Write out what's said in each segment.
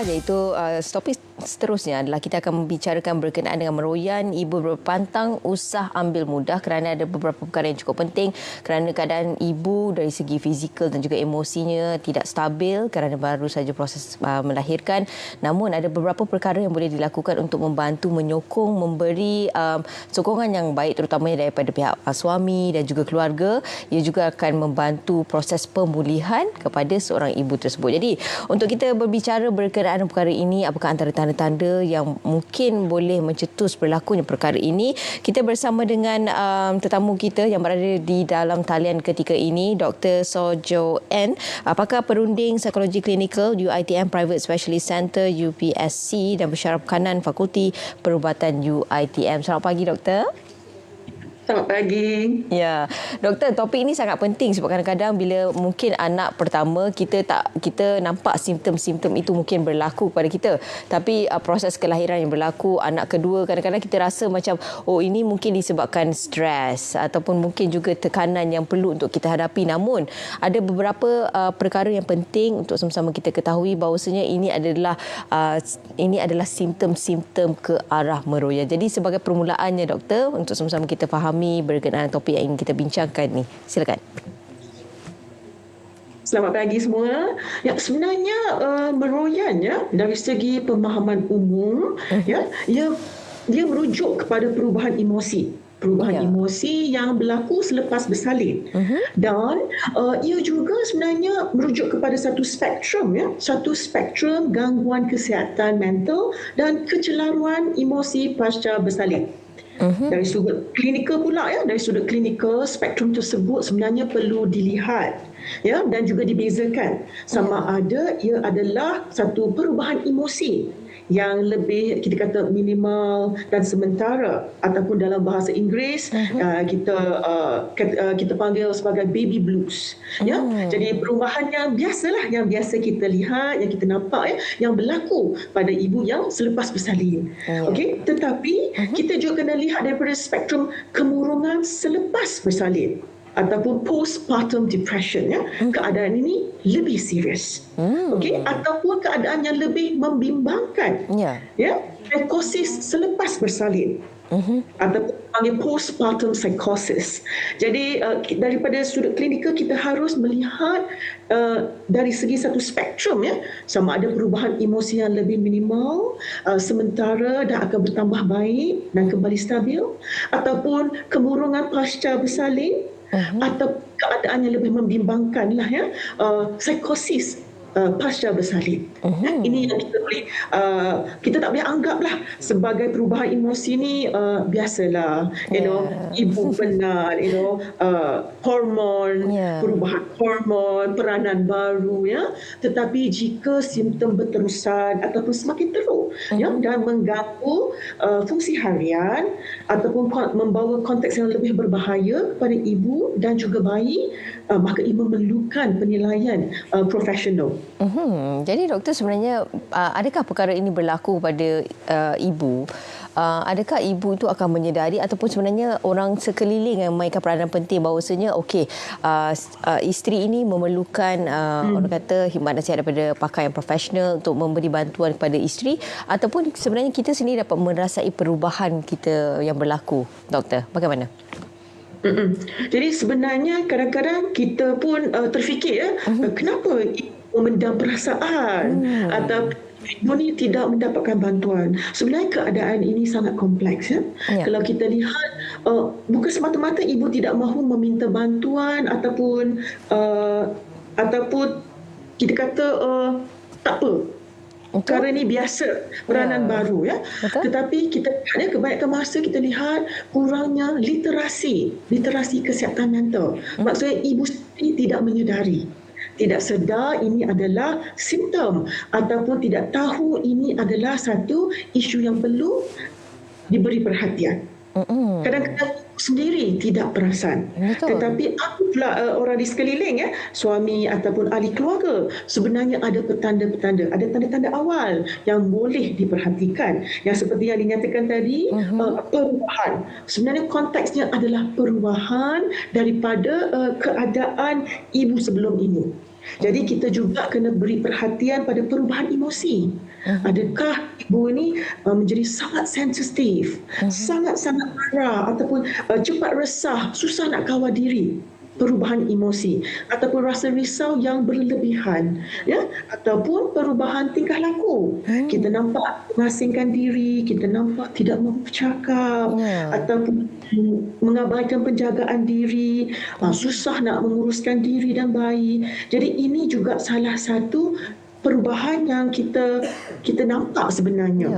iaitu topik seterusnya adalah kita akan membicarakan berkenaan dengan meroyan ibu berpantang usah ambil mudah kerana ada beberapa perkara yang cukup penting kerana keadaan ibu dari segi fizikal dan juga emosinya tidak stabil kerana baru saja proses melahirkan. Namun ada beberapa perkara yang boleh dilakukan untuk membantu menyokong, memberi sokongan yang baik terutamanya daripada pihak suami dan juga keluarga. Ia juga akan membantu proses pemulihan kepada seorang ibu tersebut. Jadi untuk kita berbicara berkenaan perkara ini, apakah antara tanda-tanda yang mungkin boleh mencetus berlakunya perkara ini, kita bersama dengan tetamu kita yang berada di dalam talian ketika ini, Dr. Sojo N, apakah perunding psikologi klinikal UITM Private Specialist Center UPSC dan pensyarah pekanan Fakulti Perubatan UITM. Selamat pagi, Doktor. Selamat pagi. Ya, doktor, topik ini sangat penting sebab kadang-kadang bila mungkin anak pertama kita nampak simptom-simptom itu mungkin berlaku kepada kita. Tapi proses kelahiran yang berlaku, anak kedua kadang-kadang kita rasa macam ini mungkin disebabkan stres ataupun mungkin juga tekanan yang perlu untuk kita hadapi. Namun ada beberapa perkara yang penting untuk sama-sama kita ketahui bahawasanya ini adalah simptom-simptom ke arah meroyan. Jadi sebagai permulaannya, doktor, untuk sama-sama kita faham berkenaan topik yang ingin kita bincangkan ni. Silakan. Selamat pagi semua. Ya, sebenarnya meroyan ya dari segi pemahaman umum dia merujuk kepada perubahan emosi. Emosi yang berlaku selepas bersalin. Dan ia juga sebenarnya merujuk kepada satu spektrum gangguan kesihatan mental dan kecelaruan emosi pasca bersalin. Dari sudut klinikal pula dari sudut klinikal spektrum tersebut sebenarnya perlu dilihat dan juga dibezakan sama ada ia adalah satu perubahan emosi yang lebih kita kata minimal dan sementara ataupun dalam bahasa Inggeris kita panggil sebagai baby blues jadi perubahan yang biasalah yang biasa kita lihat yang kita nampak yang berlaku pada ibu yang selepas bersalin okey tetapi kita juga kena lihat daripada spektrum kemurungan selepas bersalin ataupun postpartum depression keadaan ini lebih serius okey ataupun keadaan yang lebih membimbangkan psikosis selepas bersalin ataupun panggil postpartum psychosis. Jadi daripada sudut klinikal kita harus melihat dari segi satu spektrum sama ada perubahan emosi yang lebih minimal sementara dan akan bertambah baik dan kembali stabil ataupun kemurungan pasca bersalin atau keadaan yang lebih membimbangkan psikosis pasca bersalin. Ini yang kita boleh kita tak boleh anggaplah sebagai perubahan emosi ni biasalah ibu penat hormon perubahan hormon peranan baru tetapi jika simptom berterusan ataupun semakin teruk dan mengganggu fungsi harian ataupun membawa konteks yang lebih berbahaya kepada ibu dan juga bayi maka ibu memerlukan penilaian profesional. Jadi doktor, sebenarnya adakah perkara ini berlaku pada ibu? Adakah ibu itu akan menyedari ataupun sebenarnya orang sekeliling yang memainkan peranan penting bahawasanya isteri ini memerlukan orang kata khidmat nasihat daripada pakar yang profesional untuk memberi bantuan kepada isteri ataupun sebenarnya kita sendiri dapat merasai perubahan kita yang berlaku, doktor? Bagaimana? Jadi sebenarnya kadang-kadang kita pun terfikir kenapa memendam perasaan atau ibu ni tidak mendapatkan bantuan. Sebenarnya keadaan ini sangat kompleks Kalau kita lihat bukan semata-mata ibu tidak mahu meminta bantuan ataupun kita kata tak apa. Perkara ini biasa, peranan baru Tetapi kita lihat kebanyakan masa kita lihat kurangnya literasi kesihatan mental. Maksudnya ibu sendiri tidak menyedari, tidak sedar ini adalah simptom ataupun tidak tahu ini adalah satu isu yang perlu diberi perhatian. Kadang-kadang sendiri tidak perasan. Tetapi apa pula orang di sekeliling suami ataupun ahli keluarga sebenarnya ada petanda-petanda, ada tanda-tanda awal yang boleh diperhatikan yang seperti yang dinyatakan tadi perubahan. Sebenarnya konteksnya adalah perubahan daripada keadaan ibu sebelum ini. Jadi kita juga kena beri perhatian pada perubahan emosi. Adakah ibu ini menjadi sangat sensitif, sangat-sangat marah ataupun cepat resah, susah nak kawal diri, perubahan emosi ataupun rasa risau yang berlebihan, ya, ataupun perubahan tingkah laku. Kita nampak mengasingkan diri, kita nampak tidak mau bercakap, ataupun mengabaikan penjagaan diri, susah nak menguruskan diri dan bayi. Jadi ini juga salah satu perubahan yang kita nampak sebenarnya.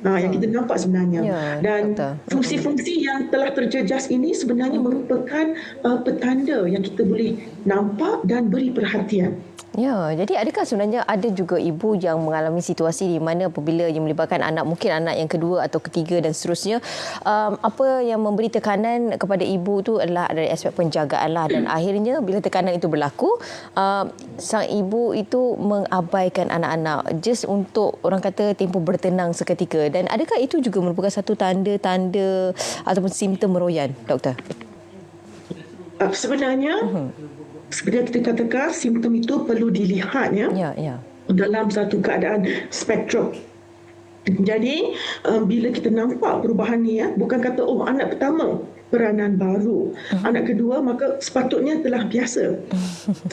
Yang kita nampak sebenarnya. Dan fungsi-fungsi yang telah terjejas ini sebenarnya merupakan petanda yang kita boleh nampak dan beri perhatian. Ya, jadi adakah sebenarnya ada juga ibu yang mengalami situasi di mana apabila yang melibatkan anak, mungkin anak yang kedua atau ketiga dan seterusnya, apa yang memberi tekanan kepada ibu tu adalah dari aspek penjagaan lah, dan akhirnya bila tekanan itu berlaku, sang ibu itu mengabaikan anak-anak just untuk orang kata tempoh bertenang seketika. Dan adakah itu juga merupakan satu tanda-tanda ataupun simptom meroyan, doktor? Sebenarnya kita katakan simptom itu perlu dilihat dalam satu keadaan spektrum. Jadi bila kita nampak perubahan ni, bukan kata anak pertama peranan baru, anak kedua maka sepatutnya telah biasa.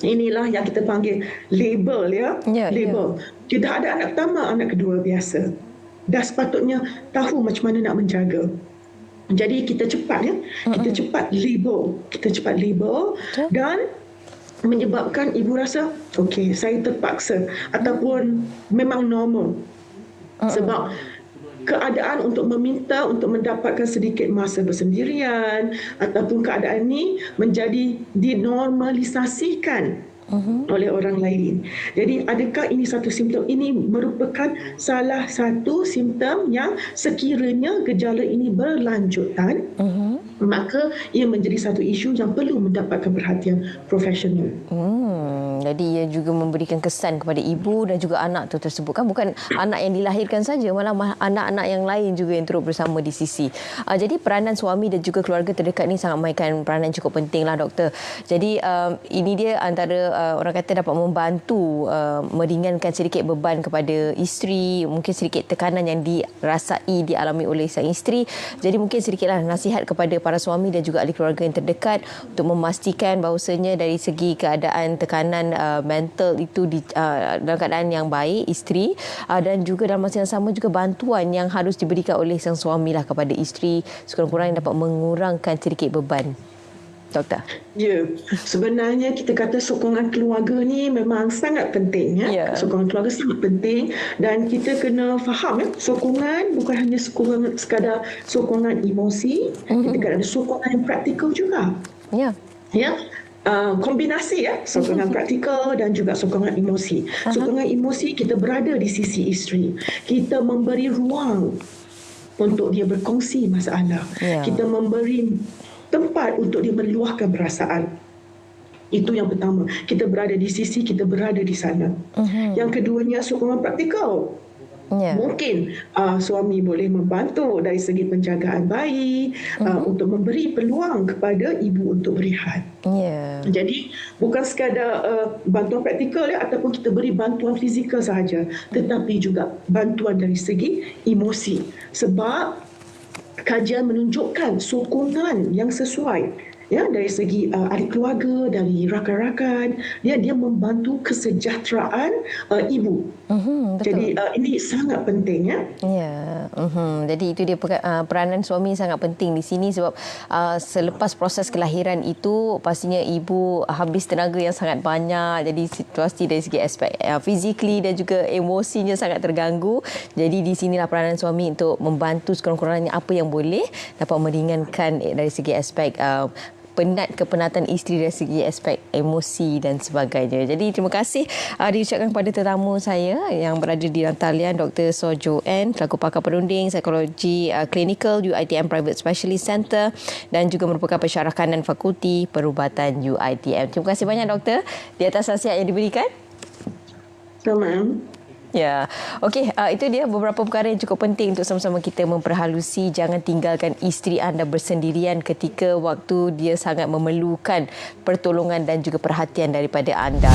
Inilah yang kita panggil label, label. Tidak ada anak pertama, anak kedua biasa. Dah sepatutnya tahu macam mana nak menjaga. Jadi kita cepat kita cepat label dan menyebabkan ibu rasa okey, saya terpaksa ataupun memang normal. Sebab keadaan untuk meminta untuk mendapatkan sedikit masa bersendirian ataupun keadaan ini menjadi dinormalisasikan oleh orang lain. Jadi adakah ini satu simptom? Ini merupakan salah satu simptom yang sekiranya gejala ini berlanjutan, maka ia menjadi satu isu yang perlu mendapatkan perhatian profesional. Jadi ia juga memberikan kesan kepada ibu dan juga anak tu tersebut, kan bukan anak yang dilahirkan saja, malah anak-anak yang lain juga yang turut bersama di sisi. Jadi peranan suami dan juga keluarga terdekat ni sangat mainkan peranan cukup penting lah, doktor. Jadi ini dia antara orang kata dapat membantu meringankan sedikit beban kepada isteri, mungkin sedikit tekanan yang dirasai, dialami oleh sang isteri. Jadi mungkin sedikitlah nasihat kepada para suami dan juga ahli keluarga yang terdekat untuk memastikan bahawasanya dari segi keadaan tekanan mental itu dalam keadaan yang baik isteri, dan juga dalam masa yang sama juga bantuan yang harus diberikan oleh sang suami lah kepada isteri, sekurang-kurangnya dapat mengurangkan sedikit beban. Doktor. Ya, sebenarnya kita kata sokongan keluarga ni memang sangat penting. Sokongan keluarga sangat penting dan kita kena faham sokongan bukan hanya sekadar sokongan emosi, kita kena ada sokongan yang praktikal juga. Kombinasi sokongan praktikal dan juga sokongan emosi. Sokongan emosi, kita berada di sisi isteri. Kita memberi ruang untuk dia berkongsi masalah. Kita memberi tempat untuk dia meluahkan perasaan. Itu yang pertama. Kita berada di sisi, kita berada di sana. Yang keduanya sokongan praktikal. Mungkin suami boleh membantu dari segi penjagaan bayi, untuk memberi peluang kepada ibu untuk berehat. Jadi bukan sekadar bantuan praktikal ataupun kita beri bantuan fizikal sahaja, tetapi juga bantuan dari segi emosi. Sebab kajian menunjukkan sokongan yang sesuai dari segi ahli keluarga, dari rakan-rakan, dia membantu kesejahteraan ibu. Jadi ini sangat penting. Jadi itu dia peranan suami sangat penting di sini, sebab selepas proses kelahiran itu pastinya ibu habis tenaga yang sangat banyak. Jadi situasi dari segi aspek fizikally dan juga emosinya sangat terganggu. Jadi di sinilah peranan suami untuk membantu sekurang-kurangnya apa yang boleh dapat meringankan dari segi aspek kepenatan isteri dari segi aspek emosi dan sebagainya. Jadi terima kasih diucapkan kepada tetamu saya yang berada di dalam talian, Dr. Soh Joanne, selaku pakar perunding psikologi klinikal UiTM Private Specialist Center dan juga merupakan pensyarah kanan Fakulti Perubatan UiTM. Terima kasih banyak, doktor, di atas nasihat yang diberikan. Selamat. Okey, itu dia beberapa perkara yang cukup penting untuk sama-sama kita memperhalusi. Jangan tinggalkan isteri anda bersendirian ketika waktu dia sangat memerlukan pertolongan dan juga perhatian daripada anda.